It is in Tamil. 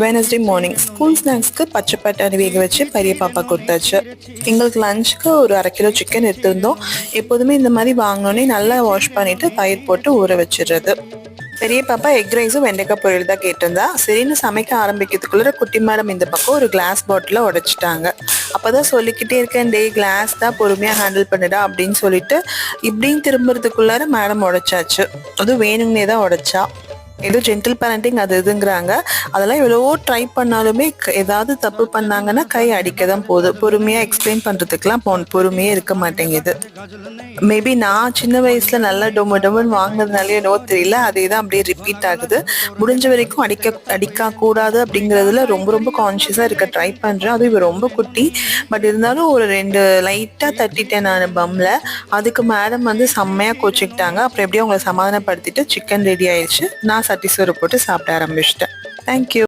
வெனஸ்டே மார்னிங் ஸ்கூல் ஸ்நாக்ஸ்க்கு பச்சை பட்டாணி வேக வச்சு பெரிய பாப்பா கொடுத்தாச்சு. எங்களுக்கு லஞ்சுக்கு ஒரு 1/2 கிலோ சிக்கன் எடுத்திருந்தோம். எப்போதுமே இந்த மாதிரி வாங்கினோன்னே நல்லா வாஷ் பண்ணிட்டு தயிர் போட்டு ஊற வச்சிடுறது. பெரிய பாப்பா எக் ரைஸும் வெண்டைக்காய் பொரியல் தான் கேட்டிருந்தா. சரின்னு சமைக்க ஆரம்பிக்கிறதுக்குள்ள குட்டி மேடம் இந்த பக்கம் ஒரு கிளாஸ் பாட்டிலை உடைச்சிட்டாங்க. அப்போதான் சொல்லிக்கிட்டே இருக்கேன், டே கிளாஸ் தான் பொறுமையாக ஹேண்டில் பண்ணிடா அப்படின்னு சொல்லிட்டு இப்படின்னு திரும்புறதுக்குள்ளார மேடம் உடைச்சாச்சு. அதுவும் வேணும்னே தான் உடைச்சா. ஏதோ ஜென்டில் பேரண்டிங் அது இதுங்கிறாங்க. அதெல்லாம் எவ்வளவோ ட்ரை பண்ணாலுமே ஏதாவது தப்பு பண்ணாங்கன்னா கை அடிக்க தான் போகுது. பொறுமையாக எக்ஸ்பிளைன் பண்ணுறதுக்கெலாம் பொறுமையே இருக்க மாட்டேங்குது. மேபி நான் சின்ன வயசுல நல்லா டொமன்னு வாங்கினதுனாலே என்னவோ தெரியல, அதே தான் அப்படியே ரிப்பீட் ஆகுது. முடிஞ்ச வரைக்கும் அடிக்க கூடாது அப்படிங்கிறதுல ரொம்ப ரொம்ப கான்ஷியஸாக இருக்க ட்ரை பண்ணுறேன். அதுவும் இவ ரொம்ப குட்டி. பட் இருந்தாலும் ஒரு 2 லைட்டாக தட்டிட்டேன் நான் பம்மில். அதுக்கு மேடம் வந்து செம்மையாக கோச்சிக்கிட்டாங்க. அப்புறம் எப்படியும் அவங்களை சமாதானப்படுத்திட்டு சிக்கன் ரெடி ஆயிடுச்சு. நான் சட்டி சோறு போட்டு சாப்பிட ஆரம்பிச்சிட்டேன். தேங்க்யூ.